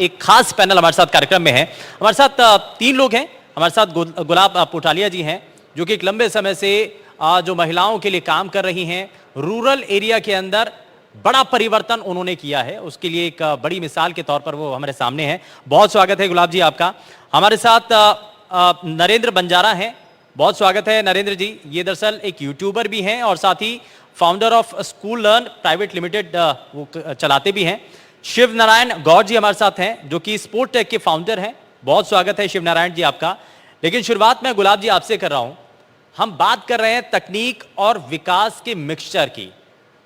एक खास पैनल हमारे साथ कार्यक्रम में है। हमारे साथ तीन लोग हैं। हमारे साथ गुलाब पोटालिया जी हैं, जो कि एक लंबे समय से जो महिलाओं के लिए काम कर रही हैं। रूरल एरिया के अंदर बड़ा परिवर्तन उन्होंने किया है, उसके लिए एक बड़ी मिसाल के तौर पर वो हमारे सामने हैं। बहुत स्वागत है गुलाब जी आपका। हमारे साथ नरेंद्र बंजारा हैं, बहुत स्वागत है नरेंद्र जी। ये दरअसल एक यूट्यूबर भी हैं और साथ ही founder of school learn private limited वो चलाते भी हैं। शिव नारायण गौर जी हमारे साथ हैं, जो कि स्पोर्ट टेक के फाउंडर हैं। बहुत स्वागत है शिव नारायण जी आपका। लेकिन शुरुआत में गुलाब जी आपसे कर रहा हूं। हम बात कर रहे हैं तकनीक और विकास के मिक्सचर की।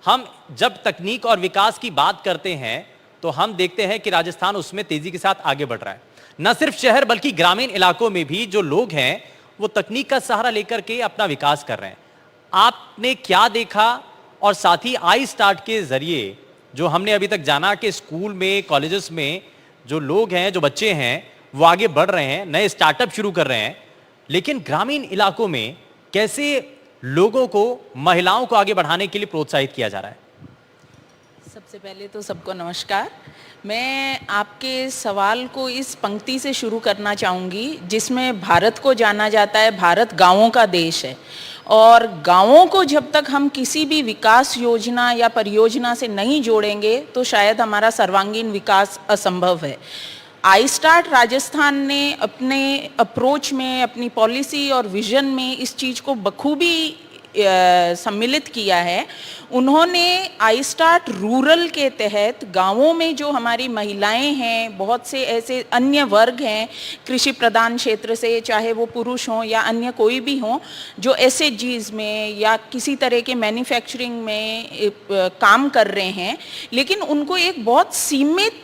हम जब तकनीक और विकास की बात करते हैं तो हम देखते हैं कि राजस्थान उसमें तेजी के साथ आगे बढ़ रहा है। न सिर्फ शहर बल्कि ग्रामीण इलाकों में भी जो लोग हैं वो तकनीक का सहारा लेकर के अपना विकास कर रहे हैं। आपने क्या देखा? और साथ ही आई स्टार्ट के जरिए जो हमने अभी तक जाना कि स्कूल में, कॉलेजेस में जो लोग हैं, जो बच्चे हैं, वो आगे बढ़ रहे हैं, नए स्टार्टअप शुरू कर रहे हैं, लेकिन ग्रामीण इलाकों में कैसे लोगों को, महिलाओं को आगे बढ़ाने के लिए प्रोत्साहित किया जा रहा है? सबसे पहले तो सबको नमस्कार। मैं आपके सवाल को इस पंक्ति से शुरू करना चाहूँगी जिसमें भारत को जाना जाता है, भारत गांवों का देश है और गांवों को जब तक हम किसी भी विकास योजना या परियोजना से नहीं जोड़ेंगे तो शायद हमारा सर्वांगीण विकास असंभव है। आई स्टार्ट राजस्थान ने अपने अप्रोच में, अपनी पॉलिसी और विजन में इस चीज़ को बखूबी सम्मिलित किया है। उन्होंने आई स्टार्ट रूरल के तहत गांवों में जो हमारी महिलाएं हैं, बहुत से ऐसे अन्य वर्ग हैं कृषि प्रधान क्षेत्र से, चाहे वो पुरुष हों या अन्य कोई भी हों, जो एसएचजीज में या किसी तरह के मैन्युफैक्चरिंग में काम कर रहे हैं, लेकिन उनको एक बहुत सीमित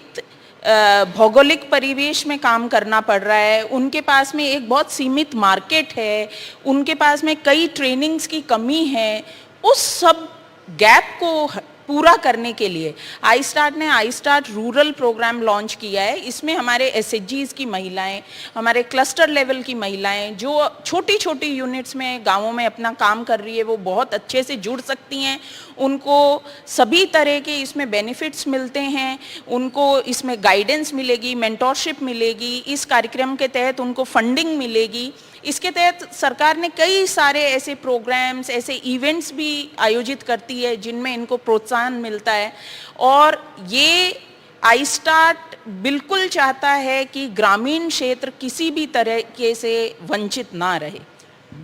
भौगोलिक परिवेश में काम करना पड़ रहा है। उनके पास में एक बहुत सीमित मार्केट है, उनके पास में कई ट्रेनिंग्स की कमी है। उस सब गैप को पूरा करने के लिए आई स्टार्ट ने I start rural program launch किया है। इसमें हमारे एसएचजीज की महिलाएं, हमारे क्लस्टर लेवल की महिलाएं जो छोटी छोटी यूनिट्स में गांवों में अपना काम कर रही है, वो बहुत अच्छे से जुड़ सकती हैं। उनको सभी तरह के इसमें बेनिफिट्स मिलते हैं, उनको इसमें गाइडेंस मिलेगी, मेंटोरशिप मिलेगी, इस कार्यक्रम के तहत उनको फंडिंग मिलेगी। इसके तहत सरकार ने कई सारे ऐसे प्रोग्राम्स, ऐसे इवेंट्स भी आयोजित करती है जिनमें इनको प्रोत्साहन मिलता है। और ये आई स्टार्ट बिल्कुल चाहता है कि ग्रामीण क्षेत्र किसी भी तरह से वंचित ना रहे।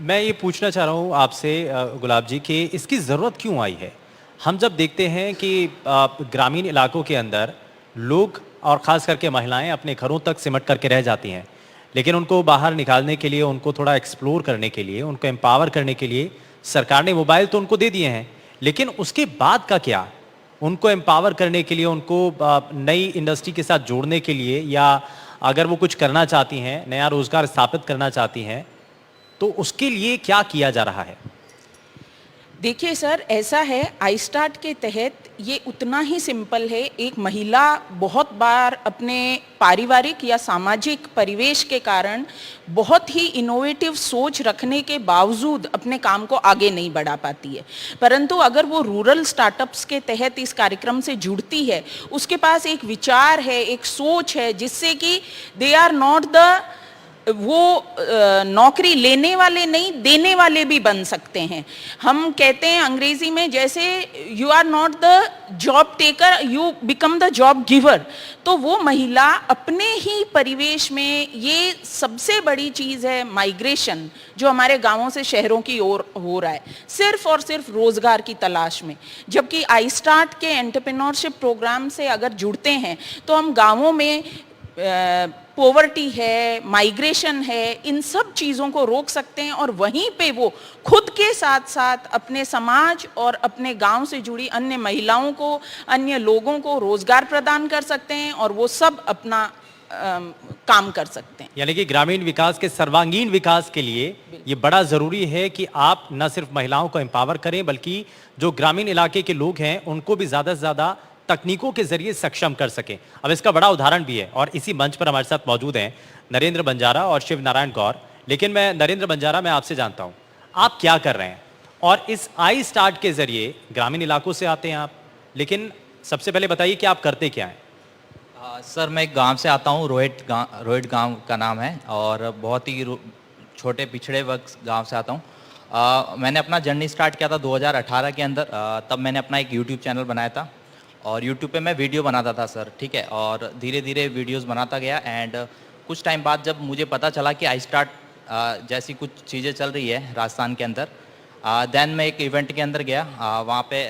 मैं ये पूछना चाह रहा हूँ आपसे गुलाब जी कि इसकी ज़रूरत क्यों आई है? हम जब देखते हैं कि ग्रामीण इलाकों के अंदर लोग और ख़ास करके महिलाएं अपने घरों तक सिमट करके रह जाती हैं, लेकिन उनको बाहर निकालने के लिए, उनको थोड़ा एक्सप्लोर करने के लिए, उनको एम्पावर करने के लिए सरकार ने मोबाइल तो उनको दे दिए हैं, लेकिन उसके बाद का क्या? उनको एम्पावर करने के लिए, उनको नई इंडस्ट्री के साथ जोड़ने के लिए, या अगर वो कुछ करना चाहती हैं, नया रोजगार स्थापित करना चाहती हैं, तो उसके लिए क्या किया जा रहा है? देखिए सर, ऐसा है, आई स्टार्ट के तहत ये उतना ही सिंपल है। एक महिला बहुत बार अपने पारिवारिक या सामाजिक परिवेश के कारण बहुत ही इनोवेटिव सोच रखने के बावजूद अपने काम को आगे नहीं बढ़ा पाती है। परंतु अगर वो रूरल स्टार्टअप्स के तहत इस कार्यक्रम से जुड़ती है, उसके पास एक विचार है, एक सोच है, जिससे कि दे आर नॉट द, वो नौकरी लेने वाले नहीं, देने वाले भी बन सकते हैं। हम कहते हैं अंग्रेजी में, जैसे you are not the job taker, you become the job giver. तो वो महिला अपने ही परिवेश में, ये सबसे बड़ी चीज़ है माइग्रेशन जो हमारे गांवों से शहरों की ओर हो रहा है, सिर्फ और सिर्फ रोजगार की तलाश में। जबकि आई स्टार्ट के एंटरप्रेन्योरशिप प्रोग्राम से अगर जुड़ते हैं तो हम गांवों में पॉवर्टी है, माइग्रेशन है, इन सब चीज़ों को रोक सकते हैं और वहीं पे वो खुद के साथ साथ अपने समाज और अपने गांव से जुड़ी अन्य महिलाओं को, अन्य लोगों को रोजगार प्रदान कर सकते हैं और वो सब अपना काम कर सकते हैं। यानी कि ग्रामीण विकास के सर्वांगीण विकास के लिए ये बड़ा ज़रूरी है कि आप न सिर्फ महिलाओं को एम्पावर करें, बल्कि जो ग्रामीण इलाके के लोग हैं उनको भी ज़्यादा से ज़्यादा तकनीकों के जरिए सक्षम कर सकें। अब इसका बड़ा उदाहरण भी है और इसी मंच पर हमारे साथ मौजूद हैं नरेंद्र बंजारा और शिव नारायण गौर। लेकिन मैं नरेंद्र बंजारा, मैं आपसे जानता हूं आप क्या कर रहे हैं, और इस आई स्टार्ट के जरिए ग्रामीण इलाकों से आते हैं आप, लेकिन सबसे पहले बताइए कि आप करते क्या हैं? सर मैं एक गांव से आता हूँ, रोहित गांव का नाम है, और बहुत ही छोटे पिछड़े वर्ग गांव से आता हूँ। मैंने अपना जर्नी स्टार्ट किया था 2018 के अंदर। तब मैंने अपना एक यूट्यूब चैनल बनाया था, और यूट्यूब पे मैं वीडियो बनाता था सर, ठीक है। और धीरे धीरे वीडियोस बनाता गया, एंड कुछ टाइम बाद जब मुझे पता चला कि आई स्टार्ट जैसी कुछ चीज़ें चल रही है राजस्थान के अंदर, देन मैं एक इवेंट के अंदर गया। वहाँ पे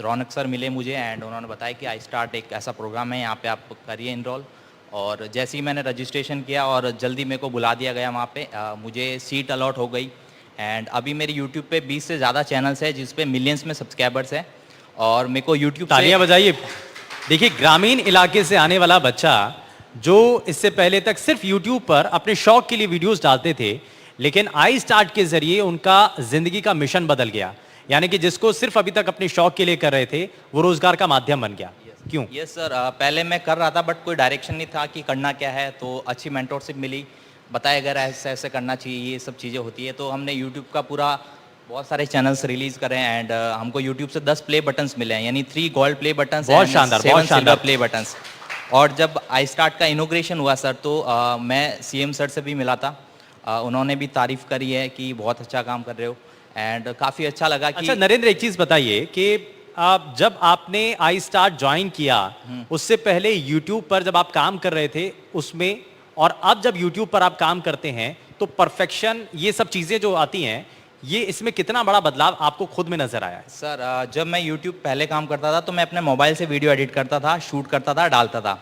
रौनक सर मिले मुझे, एंड उन्होंने बताया कि आई स्टार्ट एक ऐसा प्रोग्राम है, यहाँ पे आप करिए इनरोल। और जैसे ही मैंने रजिस्ट्रेशन किया और जल्दी मेरे को बुला दिया गया वहाँ पे, मुझे सीट अलॉट हो गई। एंड अभी मेरे यूट्यूब पे 20 से ज़्यादा चैनल्स है जिस पे मिलियंस में सब्सक्राइबर्स हैं, और मेरे को यूट्यूब तालियां बजाइए। देखिए, ग्रामीण इलाके से आने वाला बच्चा जो इससे पहले तक सिर्फ यूट्यूब पर अपने शौक के लिए वीडियोस डालते थे, लेकिन आई स्टार्ट के जरिए उनका जिंदगी का मिशन बदल गया। यानी कि जिसको सिर्फ अभी तक अपने शौक के लिए कर रहे थे, वो रोजगार का माध्यम बन गया। क्यों? यस सर, पहले मैं कर रहा था बट कोई डायरेक्शन नहीं था कि करना क्या है। तो अच्छी मेंटोरशिप मिली, बताया अगर ऐसे ऐसे करना चाहिए, ये सब चीज़ें होती है। तो हमने यूट्यूब का पूरा बहुत सारे चैनल्स रिलीज करें, एंड हमको यूट्यूब से 10 प्ले बटन्स मिले हैं, यानी 3 गोल्ड प्ले बटन्स, बहुत शानदार, बहुत शानदार प्ले बटन्स। और जब आई स्टार्ट का इनोग्रेशन हुआ सर, तो मैं सीएम सर से भी मिला था। उन्होंने भी तारीफ करी है कि बहुत अच्छा काम कर रहे हो, एंड काफ़ी अच्छा लगा कि। अच्छा नरेंद्र, एक चीज बताइए कि आप जब आपने आई स्टार्ट ज्वाइन किया, उससे पहले यूट्यूब पर जब आप काम कर रहे थे उसमें, और अब जब यूट्यूब पर आप काम करते हैं, तो परफेक्शन, ये सब चीजें जो आती हैं, ये इसमें कितना बड़ा बदलाव आपको खुद में नजर आया है? सर जब मैं यूट्यूब पहले काम करता था तो मैं अपने मोबाइल से वीडियो एडिट करता था, शूट करता था, डालता था।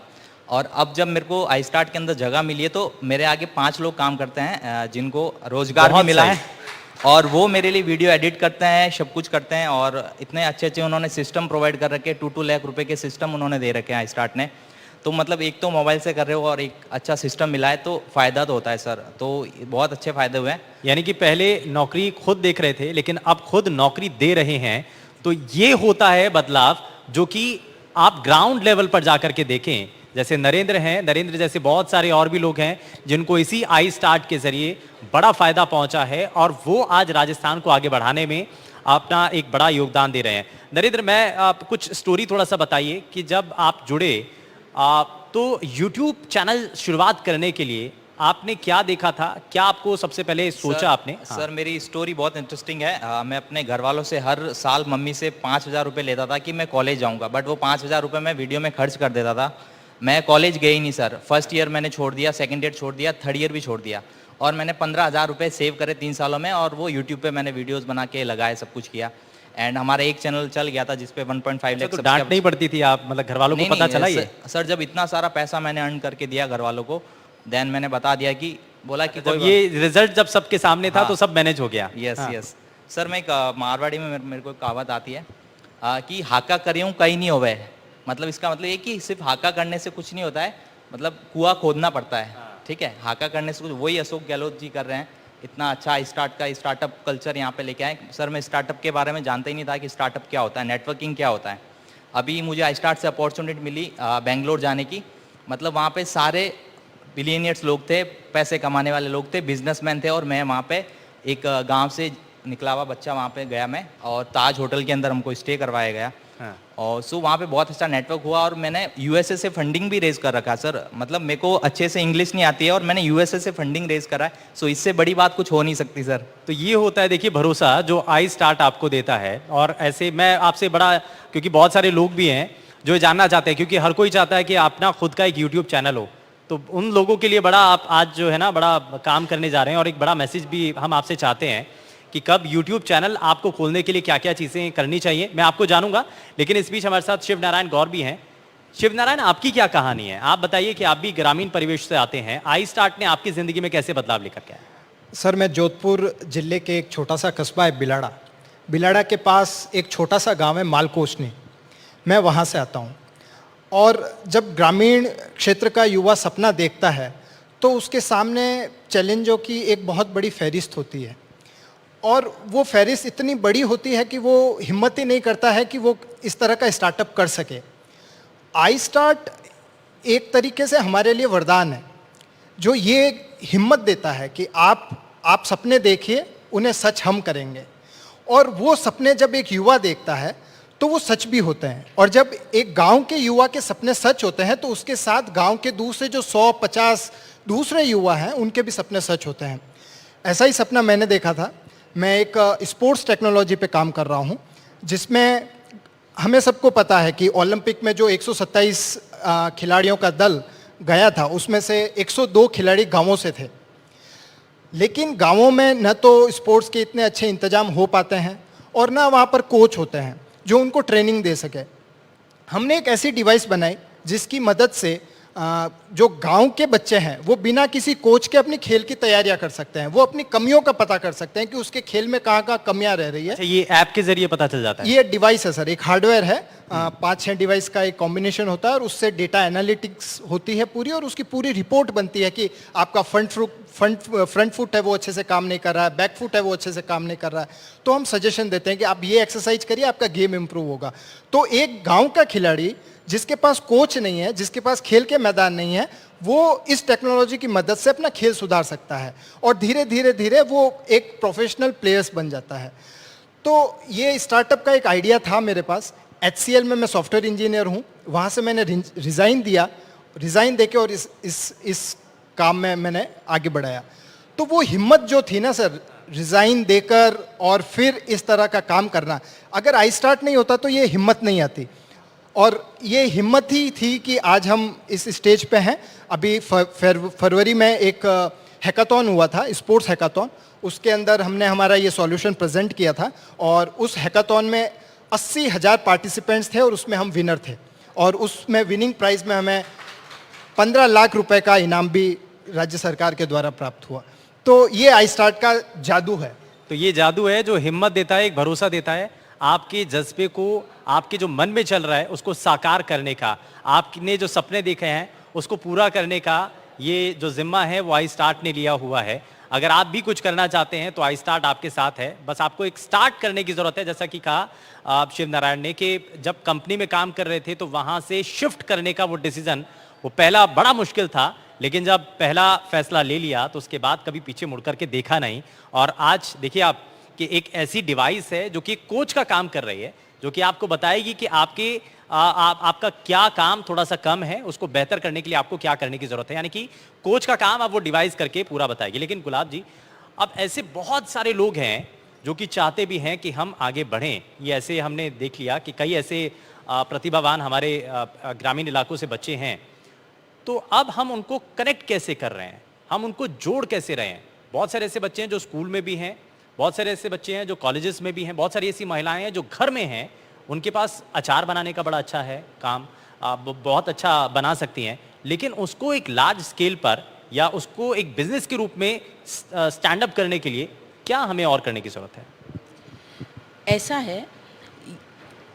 और अब जब मेरे को आई स्टार्ट के अंदर जगह मिली है, तो मेरे आगे 5 लोग काम करते हैं जिनको रोजगार भी मिला है, और वो मेरे लिए वीडियो एडिट करते हैं, सब कुछ करते हैं। और इतने अच्छे अच्छे उन्होंने सिस्टम प्रोवाइड कर रखे, 2-2 लाख रुपए के सिस्टम उन्होंने दे रखे हैं आई स्टार्ट ने। तो मतलब एक तो मोबाइल से कर रहे हो और एक अच्छा सिस्टम मिला है, तो फ़ायदा तो होता है सर। तो बहुत अच्छे फ़ायदे हुए हैं। यानी कि पहले नौकरी खुद देख रहे थे, लेकिन अब खुद नौकरी दे रहे हैं। तो ये होता है बदलाव जो कि आप ग्राउंड लेवल पर जाकर के देखें। जैसे नरेंद्र हैं, नरेंद्र जैसे बहुत सारे और भी लोग हैं जिनको इसी आई स्टार्ट के जरिए बड़ा फायदा पहुंचा है, और वो आज राजस्थान को आगे बढ़ाने में अपना एक बड़ा योगदान दे रहे हैं। नरेंद्र, मैं आप कुछ स्टोरी थोड़ा सा बताइए कि जब आप जुड़े तो यूट्यूब चैनल शुरुआत करने के लिए आपने क्या देखा था, क्या आपको सबसे पहले सोचा आपने? हाँ। सर मेरी स्टोरी बहुत इंटरेस्टिंग है। मैं अपने घर वालों से हर साल मम्मी से 5,000 रुपये लेता था कि मैं कॉलेज जाऊंगा, बट वो 5,000 रुपये मैं वीडियो में खर्च कर देता था। मैं कॉलेज गई नहीं सर। फर्स्ट ईयर मैंने छोड़ दिया, सेकंड ईयर छोड़ दिया, थर्ड ईयर भी छोड़ दिया, और मैंने 15,000 रुपये सेव करे 3 सालों में, और वो यूट्यूब पे मैंने वीडियोस बना के लगाए, सब कुछ किया। एंड हमारा एक चैनल चल गया था जिसपे 1.5 लाख। तो डांट नहीं पड़ती थी आप, मतलब घर वालों को पता चला ये? सर जब इतना सारा पैसा मैंने अर्न करके दिया घर वालों को, देन मैंने बता दिया कि बोला कि जब ये रिजल्ट जब सबके सामने था, हाँ, तो सब मैनेज हो गया। यस हाँ। यस सर, मैं एक मारवाड़ी में मेरे को एक कहावत आती है कि हाका करियूँ कहीं नहीं होवे। मतलब इसका मतलब ये कि सिर्फ हाका करने से कुछ नहीं होता है, मतलब कुआं खोदना पड़ता है। ठीक है, हाका करने से कुछ, वही अशोक गहलोत जी कर रहे हैं। इतना अच्छा स्टार्टअप कल्चर यहाँ पे लेके आए। सर मैं स्टार्टअप के बारे में जानता ही नहीं था कि स्टार्टअप क्या होता है, नेटवर्किंग क्या होता है। अभी मुझे आई स्टार्ट से अपॉर्चुनिटी मिली बेंगलोर जाने की। मतलब वहाँ पे सारे बिलियनियर्स लोग थे, पैसे कमाने वाले लोग थे, बिजनेसमैन थे, और मैं वहाँ पे एक गांव से निकला हुआ बच्चा वहाँ पे गया मैं, और ताज होटल के अंदर हमको स्टे करवाया गया। हाँ। और सो वहाँ पे बहुत अच्छा नेटवर्क हुआ, और मैंने यूएसए से फंडिंग भी रेज कर रखा है सर। मतलब मेरे को अच्छे से इंग्लिश नहीं आती है, और मैंने यूएसए से फंडिंग रेज करा है। सो इससे बड़ी बात कुछ हो नहीं सकती सर। तो ये होता है, देखिए, भरोसा जो आई स्टार्ट आपको देता है। और ऐसे मैं आपसे बड़ा, क्योंकि बहुत सारे लोग भी हैं जो जानना चाहते हैं, क्योंकि हर कोई चाहता है कि अपना खुद का एक यूट्यूब चैनल हो। तो उन लोगों के लिए बड़ा आप आज जो है ना बड़ा काम करने जा रहे हैं, और एक बड़ा मैसेज भी हम आपसे चाहते हैं कि कब यूट्यूब चैनल आपको खोलने के लिए क्या क्या चीज़ें करनी चाहिए, मैं आपको जानूंगा। लेकिन इस बीच हमारे साथ शिव नारायण गौर भी हैं। शिव नारायण, आपकी क्या कहानी है? आप बताइए कि आप भी ग्रामीण परिवेश से आते हैं, आई स्टार्ट ने आपकी ज़िंदगी में कैसे बदलाव लेकर के आया? सर मैं जोधपुर ज़िले के एक छोटा सा कस्बा है बिलाड़ा, बिलाड़ा के पास एक छोटा सा गांव है मालकोसनी, मैं वहाँ से आता हूँ। और जब ग्रामीण क्षेत्र का युवा सपना देखता है तो उसके सामने चैलेंजों की एक बहुत बड़ी फहरिस्त होती है, और वो फहरिस्त इतनी बड़ी होती है कि वो हिम्मत ही नहीं करता है कि वो इस तरह का स्टार्टअप कर सके। आई स्टार्ट एक तरीके से हमारे लिए वरदान है, जो ये हिम्मत देता है कि आप सपने देखिए, उन्हें सच हम करेंगे। और वो सपने जब एक युवा देखता है तो वो सच भी होते हैं। और जब एक गांव के युवा के सपने सच होते हैं तो उसके साथ गांव के दूसरे जो 100-50 दूसरे युवा हैं उनके भी सपने सच होते हैं। ऐसा ही सपना मैंने देखा था। मैं एक स्पोर्ट्स टेक्नोलॉजी पे काम कर रहा हूँ, जिसमें हमें सबको पता है कि ओलंपिक में जो 127 खिलाड़ियों का दल गया था उसमें से 102 खिलाड़ी गांवों से थे। लेकिन गांवों में न तो स्पोर्ट्स के इतने अच्छे इंतजाम हो पाते हैं और ना वहाँ पर कोच होते हैं जो उनको ट्रेनिंग दे सके। हमने एक ऐसी डिवाइस बनाई जिसकी मदद से जो गांव के बच्चे हैं वो बिना किसी कोच के अपनी खेल की तैयारियां कर सकते हैं। वो अपनी कमियों का पता कर सकते हैं कि उसके खेल में कहाँ कहाँ कमियां रह रही है। अच्छा, ये ऐप के जरिए पता चल जाता है? ये डिवाइस है सर, एक हार्डवेयर है, 5-6 डिवाइस का एक कॉम्बिनेशन होता है और उससे डेटा एनालिटिक्स होती है पूरी, और उसकी पूरी रिपोर्ट बनती है कि आपका फ्रंट फुट है वो अच्छे से काम नहीं कर रहा है, बैक फुट है वो अच्छे से काम नहीं कर रहा है, तो हम सजेशन देते हैं कि आप ये एक्सरसाइज करिए, आपका गेम इंप्रूव होगा। तो एक गांव का खिलाड़ी जिसके पास कोच नहीं है, जिसके पास खेल के मैदान नहीं है, वो इस टेक्नोलॉजी की मदद से अपना खेल सुधार सकता है और धीरे धीरे धीरे वो एक प्रोफेशनल प्लेयर्स बन जाता है। तो ये स्टार्टअप का एक आइडिया था मेरे पास। HCL में मैं सॉफ्टवेयर इंजीनियर हूँ, वहाँ से मैंने रिज़ाइन दिया, रिज़ाइन देके और इस काम में मैंने आगे बढ़ाया। तो वो हिम्मत जो थी ना सर, रिज़ाइन देकर और फिर इस तरह का काम करना, अगर आई स्टार्ट नहीं होता तो ये हिम्मत नहीं आती। और ये हिम्मत ही थी कि आज हम इस स्टेज पे हैं। अभी फरवरी में एक हैकाथॉन हुआ था, स्पोर्ट्स हैकाथॉन, उसके अंदर हमने हमारा ये सॉल्यूशन प्रेजेंट किया था और उस हैकाथॉन में 80,000 पार्टिसिपेंट्स थे और उसमें हम विनर थे। और उसमें विनिंग प्राइज में हमें 15 लाख रुपए का इनाम भी राज्य सरकार के द्वारा प्राप्त हुआ। तो ये आई स्टार्ट का जादू है। तो ये जादू है जो हिम्मत देता है, एक भरोसा देता है, आपके जज्बे को, आपके जो मन में चल रहा है उसको साकार करने का, आपने जो सपने देखे हैं उसको पूरा करने का ये जो जिम्मा है वो आई स्टार्ट ने लिया हुआ है। अगर आप भी कुछ करना चाहते हैं तो आई स्टार्ट आपके साथ है, बस आपको एक स्टार्ट करने की ज़रूरत है। जैसा कि कहा शिव नारायण ने कि जब कंपनी में काम कर रहे थे तो वहाँ से शिफ्ट करने का वो डिसीजन, वो पहला बड़ा मुश्किल था, लेकिन जब पहला फैसला ले लिया तो उसके बाद कभी पीछे मुड़ करके देखा नहीं। और आज देखिए आप कि एक ऐसी डिवाइस है जो कि कोच का काम कर रही है, जो कि आपको बताएगी कि आपका क्या काम थोड़ा सा कम है, उसको बेहतर करने के लिए आपको क्या करने की जरूरत है। यानी कि कोच का काम अब वो डिवाइस करके पूरा बताएगी। लेकिन गुलाब जी, अब ऐसे बहुत सारे लोग हैं जो कि चाहते भी हैं कि हम आगे बढ़ें। ये ऐसे हमने देख लिया कि कई ऐसे प्रतिभावान हमारे ग्रामीण इलाकों से बच्चे हैं, तो अब हम उनको कनेक्ट कैसे कर रहे हैं, हम उनको जोड़ कैसे रहे हैं। बहुत सारे ऐसे बच्चे हैं जो स्कूल में भी हैं, बहुत सारे ऐसे बच्चे हैं जो कॉलेजेस में भी हैं, बहुत सारी ऐसी महिलाएं हैं जो घर में हैं, उनके पास अचार बनाने का बड़ा अच्छा है काम, बहुत अच्छा बना सकती हैं, लेकिन उसको एक लार्ज स्केल पर या उसको एक बिजनेस के रूप में स्टैंड अप करने के लिए क्या हमें और करने की ज़रूरत है? ऐसा है,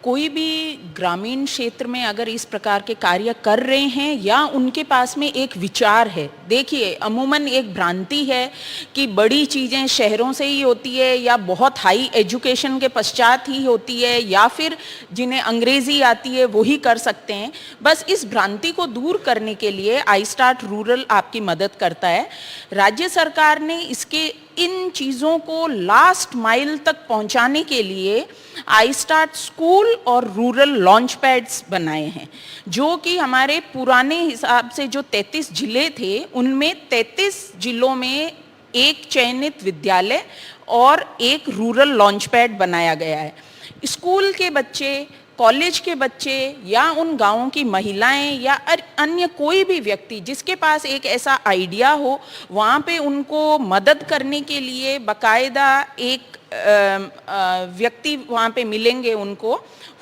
कोई भी ग्रामीण क्षेत्र में अगर इस प्रकार के कार्य कर रहे हैं या उनके पास में एक विचार है, देखिए अमूमन एक भ्रांति है कि बड़ी चीज़ें शहरों से ही होती है या बहुत हाई एजुकेशन के पश्चात ही होती है या फिर जिन्हें अंग्रेज़ी आती है वही कर सकते हैं। बस इस भ्रांति को दूर करने के लिए आई स्टार्ट रूरल आपकी मदद करता है। राज्य सरकार ने इसके इन चीज़ों को लास्ट माइल तक पहुंचाने के लिए आई स्टार्ट स्कूल और रूरल लॉन्च पैड्स बनाए हैं, जो कि हमारे पुराने हिसाब से जो 33 जिले थे उनमें 33 जिलों में एक चयनित विद्यालय और एक रूरल लॉन्च पैड बनाया गया है। स्कूल के बच्चे, कॉलेज के बच्चे या उन गांवों की महिलाएं या अन्य कोई भी व्यक्ति जिसके पास एक ऐसा आइडिया हो, वहाँ पे उनको मदद करने के लिए बाकायदा एक व्यक्ति वहाँ पे मिलेंगे उनको,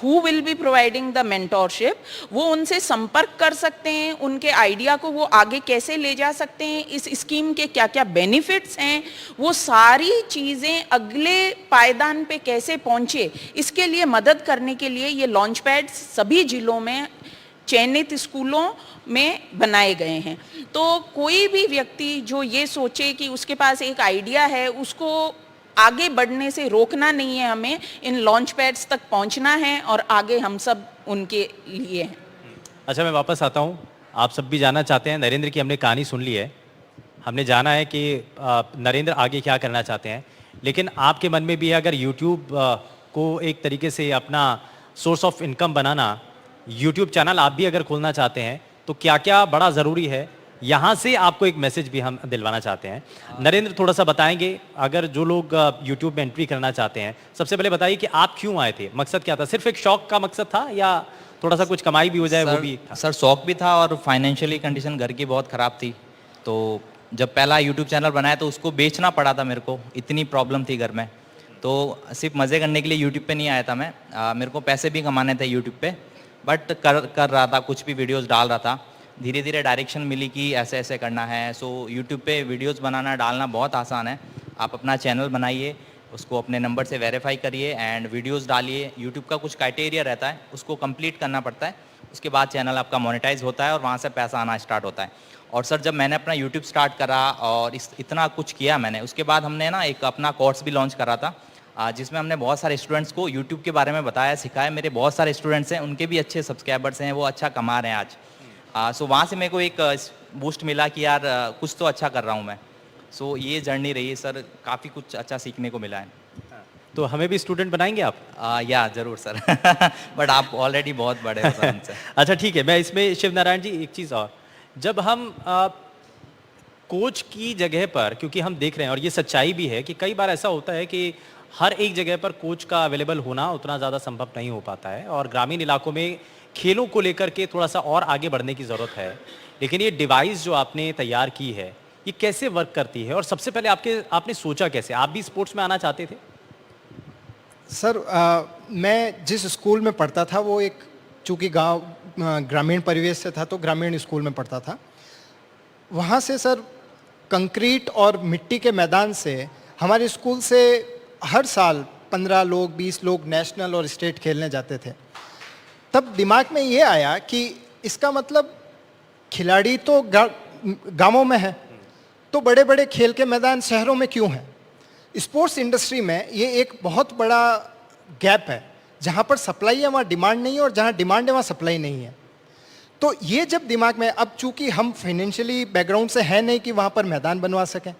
who will be providing the mentorship. वो उनसे संपर्क कर सकते हैं, उनके आइडिया को वो आगे कैसे ले जा सकते हैं, इस स्कीम के क्या क्या बेनिफिट्स हैं, वो सारी चीज़ें अगले पायदान पे कैसे पहुँचे, इसके लिए मदद करने के लिए ये लॉन्च पैड्स सभी जिलों में चयनित स्कूलों में बनाए गए हैं। तो कोई भी व्यक्ति जो ये सोचे कि उसके पास एक आइडिया है, उसको आगे बढ़ने से रोकना नहीं है, हमें इन लॉन्च पैड्स तक पहुंचना है और आगे हम सब उनके लिए हैं। अच्छा, मैं वापस आता हूँ। आप सब भी जानना चाहते हैं, नरेंद्र की हमने कहानी सुन ली है, हमने जाना है कि नरेंद्र आगे क्या करना चाहते हैं, लेकिन आपके मन में भी है अगर यूट्यूब को एक तरीके से अपना source of income banana, YouTube channel आप भी अगर खोलना चाहते हैं तो क्या क्या बड़ा ज़रूरी है, यहाँ से आपको एक मैसेज भी हम दिलवाना चाहते हैं। नरेंद्र थोड़ा सा बताएंगे, अगर जो लोग यूट्यूब में एंट्री करना चाहते हैं, सबसे पहले बताइए कि आप क्यों आए थे, मकसद क्या था? सिर्फ एक शौक का मकसद था या थोड़ा सा कुछ कमाई भी हो जाए वो भी था? सर शौक भी था और फाइनेंशियली कंडीशन घर की बहुत ख़राब थी। तो जब पहला यूट्यूब चैनल बनाया तो उसको बेचना पड़ा था मेरे को, इतनी प्रॉब्लम थी घर में। तो सिर्फ मज़े करने के लिए यूट्यूब पे नहीं आया था मैं, मेरे को पैसे भी कमाने थे यूट्यूब पे, बट कर रहा था, कुछ भी वीडियोस डाल रहा था। धीरे धीरे डायरेक्शन मिली कि ऐसे ऐसे करना है। सो यूट्यूब पे वीडियोस बनाना डालना बहुत आसान है। आप अपना चैनल बनाइए, उसको अपने नंबर से वेरीफाई करिए एंड वीडियोस डालिए। यूट्यूब का कुछ क्राइटेरिया रहता है, उसको कंप्लीट करना पड़ता है, उसके बाद चैनल आपका मोनेटाइज होता है और वहाँ से पैसा आना स्टार्ट होता है। और सर जब मैंने अपना यूट्यूब स्टार्ट करा और इतना कुछ किया मैंने, उसके बाद हमने ना एक अपना कोर्स भी लॉन्च करा था, जिसमें हमने बहुत सारे स्टूडेंट्स को यूट्यूब के बारे में बताया, सिखाया। मेरे बहुत सारे स्टूडेंट्स हैं, उनके भी अच्छे सब्सक्राइबर्स हैं, वो अच्छा कमा रहे हैं आज। सो वहाँ से मेरे को एक बूस्ट मिला कि यार कुछ तो अच्छा कर रहा हूँ मैं। सो ये जर्नी रही है सर, काफ़ी कुछ अच्छा सीखने को मिला है। तो हमें भी स्टूडेंट बनाएंगे आप? या ज़रूर सर बट आप ऑलरेडी बहुत बड़े हो सर हमसे। अच्छा ठीक है, मैं इसमें शिव नारायण जी एक चीज़ और, जब हम कोच की जगह पर, क्योंकि हम देख रहे हैं और ये सच्चाई भी है कि कई बार ऐसा होता है कि हर एक जगह पर कोच का अवेलेबल होना उतना ज़्यादा संभव नहीं हो पाता है और ग्रामीण इलाकों में खेलों को लेकर के थोड़ा सा और आगे बढ़ने की ज़रूरत है। लेकिन ये डिवाइस जो आपने तैयार की है, ये कैसे वर्क करती है और सबसे पहले आपने सोचा कैसे? आप भी स्पोर्ट्स में आना चाहते थे? सर मैं जिस स्कूल में पढ़ता था वो एक, चूँकि गांव ग्रामीण परिवेश से था तो ग्रामीण स्कूल में पढ़ता था। वहाँ से सर कंक्रीट और मिट्टी के मैदान से हमारे स्कूल से हर साल 15 लोग 20 लोग नेशनल और स्टेट खेलने जाते थे। तब दिमाग में ये आया कि इसका मतलब खिलाड़ी तो गांवों में है, तो बड़े बड़े खेल के मैदान शहरों में क्यों हैं? स्पोर्ट्स इंडस्ट्री में ये एक बहुत बड़ा गैप है, जहाँ पर सप्लाई है वहाँ डिमांड नहीं है और जहाँ डिमांड है वहाँ सप्लाई नहीं है। तो ये जब दिमाग में, अब चूंकि हम फाइनेंशियली बैकग्राउंड से है नहीं कि वहाँ पर मैदान बनवा सकें,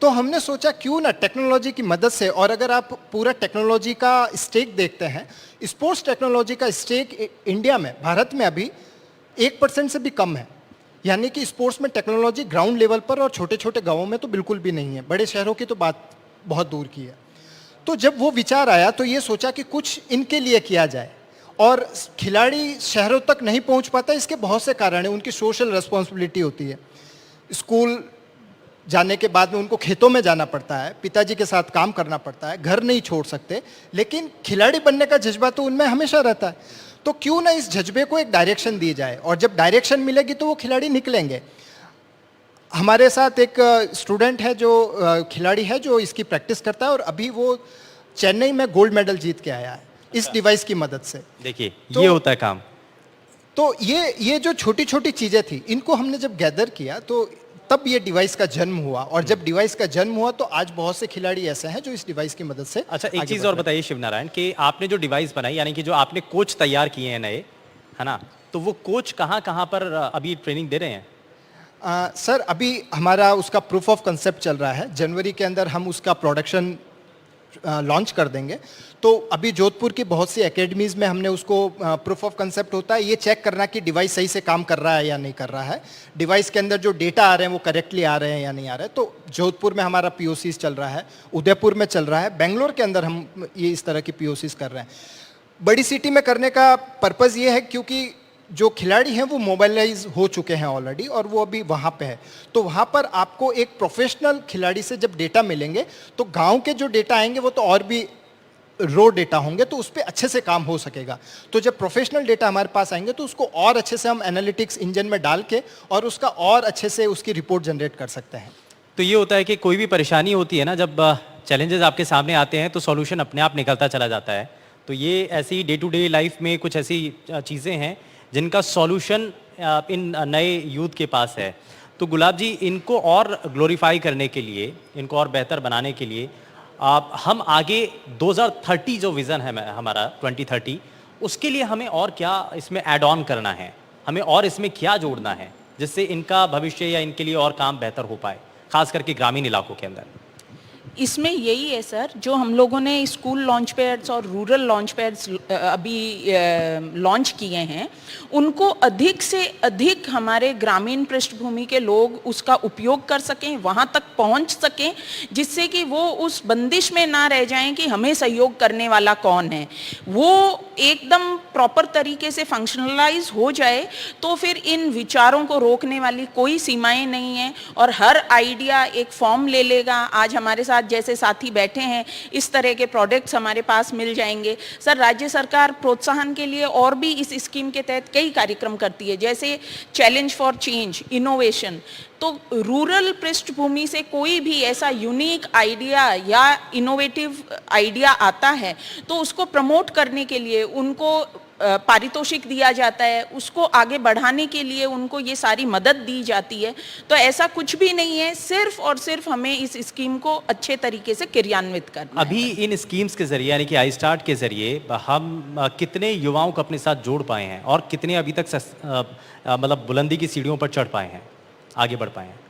तो हमने सोचा क्यों ना टेक्नोलॉजी की मदद से, और अगर आप पूरा टेक्नोलॉजी का स्टेक देखते हैं, स्पोर्ट्स टेक्नोलॉजी का स्टेक इंडिया में, भारत में अभी 1% से भी कम है। यानी कि स्पोर्ट्स में टेक्नोलॉजी ग्राउंड लेवल पर और छोटे छोटे गाँवों में तो बिल्कुल भी नहीं है, बड़े शहरों की तो बात बहुत दूर की है। तो जब वो विचार आया तो ये सोचा कि कुछ इनके लिए किया जाए। और खिलाड़ी शहरों तक नहीं पहुंच पाता, इसके बहुत से कारण हैं। उनकी सोशल रिस्पॉन्सिबिलिटी होती है, स्कूल जाने के बाद में उनको खेतों में जाना पड़ता है, पिताजी के साथ काम करना पड़ता है, घर नहीं छोड़ सकते, लेकिन खिलाड़ी बनने का जज्बा तो उनमें हमेशा रहता है। तो क्यों ना इस जज्बे को एक डायरेक्शन दी जाए, और जब डायरेक्शन मिलेगी तो वो खिलाड़ी निकलेंगे। हमारे साथ एक स्टूडेंट है जो खिलाड़ी है जो इसकी प्रैक्टिस करता है, और अभी वो चेन्नई में गोल्ड मेडल जीत के आया है इस डिवाइस की मदद से। देखिए ये होता है काम। तो ये जो छोटी छोटी चीज़ें थी, इनको हमने जब गैदर किया तो तब ये डिवाइस का जन्म हुआ, और जब डिवाइस का जन्म हुआ तो आज बहुत से खिलाड़ी ऐसे हैं जो इस डिवाइस की मदद से। अच्छा एक चीज़ और बताइए शिव नारायण, कि आपने जो डिवाइस बनाई, यानी कि जो आपने कोच तैयार किए हैं नए, है ना, तो वो कोच कहाँ कहाँ पर अभी ट्रेनिंग दे रहे हैं? सर अभी हमारा उसका प्रूफ ऑफ कंसेप्ट चल रहा है, जनवरी के अंदर हम उसका प्रोडक्शन लॉन्च कर देंगे। तो अभी जोधपुर की बहुत सी एकेडमीज़ में हमने उसको, प्रूफ ऑफ कंसेप्ट होता है ये चेक करना कि डिवाइस सही से काम कर रहा है या नहीं कर रहा है, डिवाइस के अंदर जो डेटा आ रहे हैं वो करेक्टली आ रहे हैं या नहीं आ रहे हैं। तो जोधपुर में हमारा POCs चल रहा है, उदयपुर में चल रहा है, बेंगलोर के अंदर हम ये इस तरह की POCs कर रहे हैं। बड़ी सिटी में करने का पर्पज़ ये है क्योंकि जो खिलाड़ी हैं वो मोबाइलाइज हो चुके हैं ऑलरेडी, और वो अभी वहाँ पे है। तो वहाँ पर आपको एक प्रोफेशनल खिलाड़ी से जब डेटा मिलेंगे तो गांव के जो डेटा आएंगे वो तो और भी रो डेटा होंगे, तो उस पर अच्छे से काम हो सकेगा। तो जब प्रोफेशनल डेटा हमारे पास आएंगे तो उसको और अच्छे से हम एनालिटिक्स इंजन में डाल के और उसका और अच्छे से उसकी रिपोर्ट जनरेट कर सकते हैं। तो ये होता है कि कोई भी परेशानी होती है ना, जब चैलेंजेस आपके सामने आते हैं तो सॉल्यूशन अपने आप निकलता चला जाता है। तो ये ऐसी डे टू डे लाइफ में कुछ ऐसी चीज़ें हैं जिनका सॉल्यूशन इन नए यूथ के पास है। तो गुलाब जी, इनको और ग्लोरीफाई करने के लिए, इनको और बेहतर बनाने के लिए हम आगे 2030 जो विज़न है हमारा 2030, उसके लिए हमें और क्या इसमें ऐड ऑन करना है, हमें और इसमें क्या जोड़ना है जिससे इनका भविष्य या इनके लिए और काम बेहतर हो पाए, खास करके ग्रामीण इलाकों के अंदर? इसमें यही है सर, जो हम लोगों ने स्कूल लॉन्च पैड्स और रूरल लॉन्च पैड्स अभी लॉन्च किए हैं, उनको अधिक से अधिक हमारे ग्रामीण पृष्ठभूमि के लोग उसका उपयोग कर सकें, वहाँ तक पहुँच सकें, जिससे कि वो उस बंदिश में ना रह जाएं कि हमें सहयोग करने वाला कौन है। वो एकदम प्रॉपर तरीके से फंक्शनलाइज हो जाए तो फिर इन विचारों को रोकने वाली कोई सीमाएं नहीं है, और हर आइडिया एक फॉर्म ले लेगा। आज हमारे साथ जैसे साथी बैठे हैं, इस तरह के प्रोडक्ट्स हमारे पास मिल जाएंगे। सर, राज्य सरकार प्रोत्साहन के लिए और भी इस स्कीम के तहत कई कार्यक्रम करती है, जैसे चैलेंज फॉर चेंज, इनोवेशन। तो रूरल पृष्ठभूमि से कोई भी ऐसा यूनिक आइडिया या इनोवेटिव आइडिया आता है तो उसको प्रमोट करने के लिए उनको पारितोषिक दिया जाता है, उसको आगे बढ़ाने के लिए उनको ये सारी मदद दी जाती है। तो ऐसा कुछ भी नहीं है, सिर्फ और सिर्फ हमें इस स्कीम को अच्छे तरीके से क्रियान्वित करना है। अभी इन स्कीम्स के जरिए, यानी कि आई स्टार्ट के जरिए हम कितने युवाओं को अपने साथ जोड़ पाए हैं और कितने अभी तक मतलब बुलंदी की सीढ़ियों पर चढ़ पाए हैं, आगे बढ़ पाए हैं?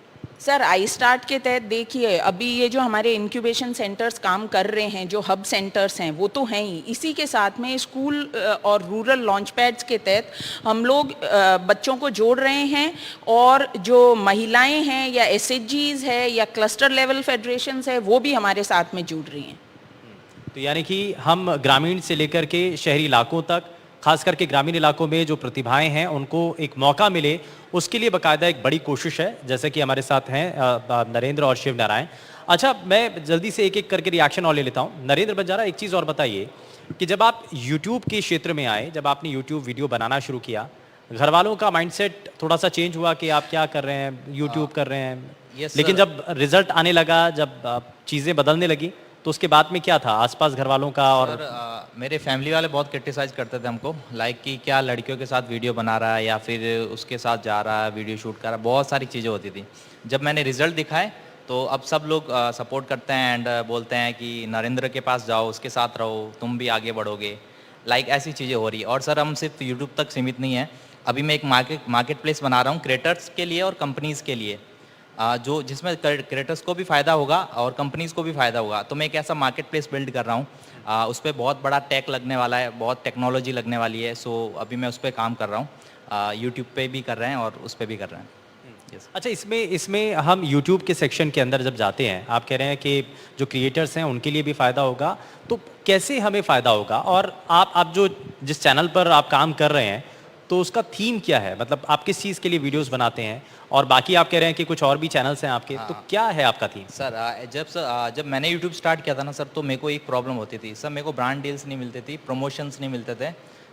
सर, आई स्टार्ट के तहत देखिए, अभी ये जो हमारे इंक्यूबेशन सेंटर्स काम कर रहे हैं, जो हब सेंटर्स हैं, वो तो हैं ही। इसी के साथ में स्कूल और रूरल लॉन्च पैड्स के तहत हम लोग बच्चों को जोड़ रहे हैं, और जो महिलाएं हैं या एसएचजीज है या क्लस्टर लेवल फेडरेशंस है, वो भी हमारे साथ में जुड़ रही हैं। तो यानी कि हम ग्रामीण से लेकर के शहरी इलाकों तक, खास करके ग्रामीण इलाकों में जो प्रतिभाएं हैं उनको एक मौका मिले, उसके लिए बाकायदा एक बड़ी कोशिश है, जैसे कि हमारे साथ हैं नरेंद्र और शिव नारायण। अच्छा, मैं जल्दी से एक एक करके रिएक्शन और ले लेता हूं। नरेंद्र बंजारा, एक चीज़ और बताइए कि जब आप यूट्यूब के क्षेत्र में आए, जब आपने यूट्यूब वीडियो बनाना शुरू किया, घर वालों का माइंडसेट थोड़ा सा चेंज हुआ कि आप क्या कर रहे हैं, यूट्यूब कर रहे हैं? Yes, लेकिन sir. जब रिजल्ट आने लगा, जब चीज़ें बदलने लगी, तो उसके बाद में क्या था आसपास घर वालों का? और मेरे फैमिली वाले बहुत क्रिटिसाइज करते थे हमको, लाइक कि क्या लड़कियों के साथ वीडियो बना रहा है या फिर उसके साथ जा रहा है, वीडियो शूट कर रहा है, बहुत सारी चीज़ें होती थी। जब मैंने रिजल्ट दिखाए तो अब सब लोग सपोर्ट करते हैं एंड बोलते हैं कि नरेंद्र के पास जाओ, उसके साथ रहो, तुम भी आगे बढ़ोगे, लाइक ऐसी चीज़ें हो रही है। और सर, हम सिर्फ यूट्यूब तक सीमित नहीं है, अभी मैं एक मार्केट प्लेस बना रहा हूँ क्रिएटर्स के लिए और कंपनीज़ के लिए, जो जिसमें क्रिएटर्स को भी फ़ायदा होगा और कंपनीज़ को भी फ़ायदा होगा। तो मैं एक ऐसा मार्केट प्लेस बिल्ड कर रहा हूँ, उस पर बहुत बड़ा टेक लगने वाला है, बहुत टेक्नोलॉजी लगने वाली है। सो अभी मैं उस पर काम कर रहा हूँ, यूट्यूब पे भी कर रहे हैं और उस पर भी कर रहे हैं। Yes. अच्छा, इसमें हम YouTube के सेक्शन के अंदर जब जाते हैं, आप कह रहे हैं कि जो क्रिएटर्स हैं उनके लिए भी फ़ायदा होगा, तो कैसे हमें फ़ायदा होगा? और आप जो जिस चैनल पर आप काम कर रहे हैं, तो उसका थीम क्या है? मतलब आप किस चीज़ के लिए वीडियोस बनाते हैं? और बाकी आप कह रहे हैं कि कुछ और भी चैनल्स हैं आपके, तो क्या है आपका थीम? सर, जब मैंने यूट्यूब स्टार्ट किया था ना सर, तो मेरे को एक प्रॉब्लम होती थी सर, मेरे को ब्रांड डील्स नहीं मिलती थी, प्रमोशंस नहीं मिलते थे,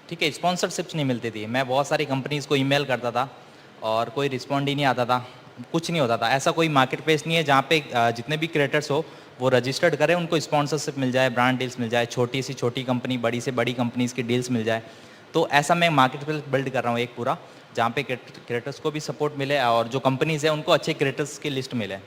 ठीक है, स्पॉन्सरशिप्स नहीं मिलती थी। मैं बहुत सारी कंपनीज़ को ईमेल करता था और कोई रिस्पॉन्ड ही नहीं आता था, कुछ नहीं होता था। ऐसा कोई मार्केट प्लेस नहीं है जहाँ पे जितने भी क्रिएटर्स हो वो रजिस्टर्ड करें, उनको स्पॉन्सरशिप मिल जाए, ब्रांड डील्स मिल जाए, छोटी से छोटी कंपनी, बड़ी से बड़ी कंपनीज़ की डील्स मिल जाए। तो ऐसा मैं मार्केट प्लेस बिल्ड कर रहा हूँ एक पूरा, जहाँ पे क्रिएटर्स को भी सपोर्ट मिले और जो कंपनीज़ है उनको अच्छे क्रिएटर्स की लिस्ट मिले।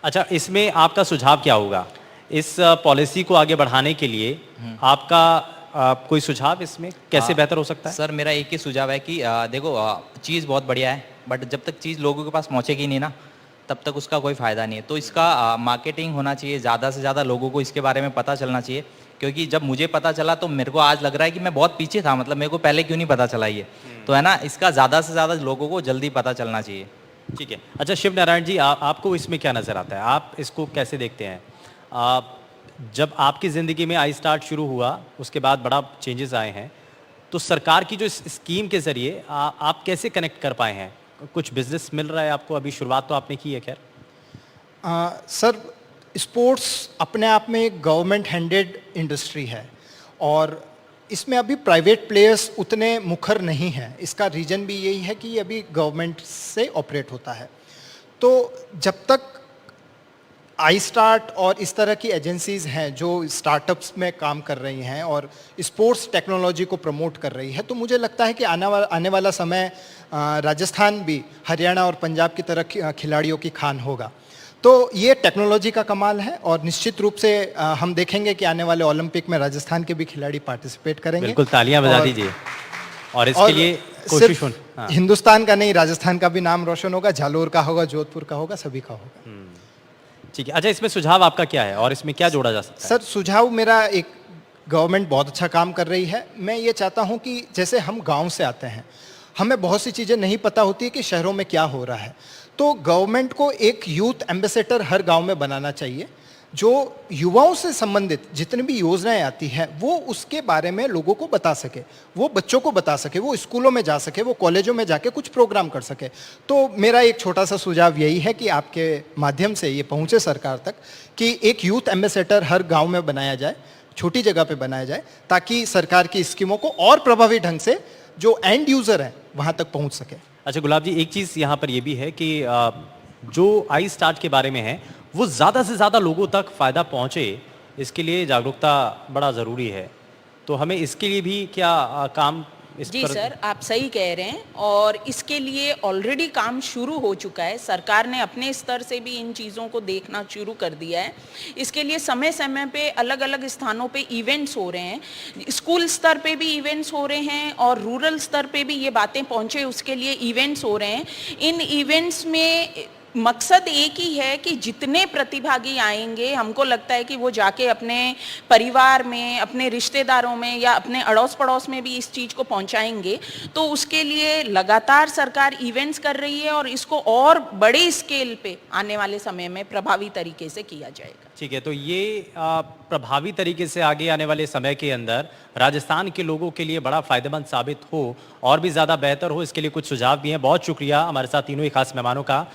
अच्छा, इसमें आपका सुझाव क्या होगा? इस पॉलिसी को आगे बढ़ाने के लिए आपका कोई सुझाव इसमें कैसे बेहतर हो सकता है? सर, मेरा एक ही सुझाव है कि देखो, चीज़ बहुत बढ़िया है, बट जब तक चीज़ लोगों के पास पहुँचेगी नहीं ना, तब तक उसका कोई फ़ायदा नहीं है। तो इसका मार्केटिंग होना चाहिए, ज़्यादा से ज़्यादा लोगों को इसके बारे में पता चलना चाहिए। क्योंकि जब मुझे पता चला तो मेरे को आज लग रहा है कि मैं बहुत पीछे था, मतलब मेरे को पहले क्यों नहीं पता चला ये। तो है ना, इसका ज़्यादा से ज़्यादा लोगों को जल्दी पता चलना चाहिए। ठीक है। अच्छा, शिव नारायण जी, आपको इसमें क्या नज़र आता है? आप इसको कैसे देखते हैं? जब आपकी ज़िंदगी में आई स्टार्ट शुरू हुआ, उसके बाद बड़ा चेंजेस आए हैं, तो सरकार की जो स्कीम के ज़रिए आप कैसे कनेक्ट कर पाए हैं? कुछ बिजनेस मिल रहा है आपको? अभी शुरुआत तो आपने की है खैर। सर, स्पोर्ट्स अपने आप में एक गवर्नमेंट हैंडेड इंडस्ट्री है और इसमें अभी प्राइवेट प्लेयर्स उतने मुखर नहीं हैं। इसका रीज़न भी यही है कि ये अभी गवर्नमेंट से ऑपरेट होता है। तो जब तक आई स्टार्ट और इस तरह की एजेंसीज़ हैं जो स्टार्टअप्स में काम कर रही हैं और स्पोर्ट्स टेक्नोलॉजी को प्रमोट कर रही है, तो मुझे लगता है कि आने वाला समय राजस्थान भी हरियाणा और पंजाब की तरह खिलाड़ियों की खान होगा। तो ये टेक्नोलॉजी का कमाल है और निश्चित रूप से हम देखेंगे कि आने वाले ओलंपिक में राजस्थान के भी खिलाड़ी पार्टिसिपेट करेंगे। बिल्कुल, तालियां बजा दीजिए। और इसके लिए कोशिश हिंदुस्तान का नहीं, राजस्थान का भी नाम रोशन होगा, जालोर का होगा, जोधपुर का होगा, सभी का होगा। ठीक है, अच्छा इसमें सुझाव आपका क्या है और इसमें क्या जोड़ा जा सकता है? सर सुझाव मेरा एक, गवर्नमेंट बहुत अच्छा काम कर रही है। मैं ये चाहता हूँ कि जैसे हम गांव से आते हैं, हमें बहुत सी चीज़ें नहीं पता होती है कि शहरों में क्या हो रहा है, तो गवर्नमेंट को एक यूथ एम्बेसडर हर गांव में बनाना चाहिए, जो युवाओं से संबंधित जितनी भी योजनाएं आती हैं वो उसके बारे में लोगों को बता सके, वो बच्चों को बता सके, वो स्कूलों में जा सके, वो कॉलेजों में जाके कुछ प्रोग्राम कर सके। तो मेरा एक छोटा सा सुझाव यही है कि आपके माध्यम से ये पहुंचे सरकार तक कि एक यूथ एम्बेसडर हर गांव में बनाया जाए, छोटी जगह पे बनाया जाए, ताकि सरकार की स्कीमों को और प्रभावी ढंग से जो एंड यूजर है वहां तक पहुंच सके। अच्छा गुलाब जी, एक चीज़ यहाँ पर ये भी है कि जो आई स्टार्ट के बारे में है वो ज़्यादा से ज़्यादा लोगों तक फ़ायदा पहुँचे, इसके लिए जागरूकता बड़ा ज़रूरी है। तो हमें इसके लिए भी क्या काम इस जी पर? सर, आप सही कह रहे हैं और इसके लिए ऑलरेडी काम शुरू हो चुका है। सरकार ने अपने स्तर से भी इन चीज़ों को देखना शुरू कर दिया है। इसके लिए समय समय पे अलग अलग स्थानों पे इवेंट्स हो रहे हैं, स्कूल स्तर पे भी इवेंट्स हो रहे हैं और रूरल स्तर पे भी ये बातें पहुंचे उसके लिए इवेंट्स हो रहे हैं। इन इवेंट्स में मकसद एक ही है कि जितने प्रतिभागी आएंगे, हमको लगता है कि वो जाके अपने परिवार में, अपने रिश्तेदारों में या अपने अड़ोस पड़ोस में भी इस चीज़ को पहुंचाएंगे। तो उसके लिए लगातार सरकार इवेंट्स कर रही है और इसको और बड़े स्केल पे आने वाले समय में प्रभावी तरीके से किया जाएगा। ठीक है, तो ये प्रभावी तरीके से आगे आने वाले समय के अंदर राजस्थान के लोगों के लिए बड़ा फायदेमंद साबित हो और भी ज़्यादा बेहतर हो, इसके लिए कुछ सुझाव भी हैं। बहुत शुक्रिया हमारे साथ तीनों ही खास मेहमानों का।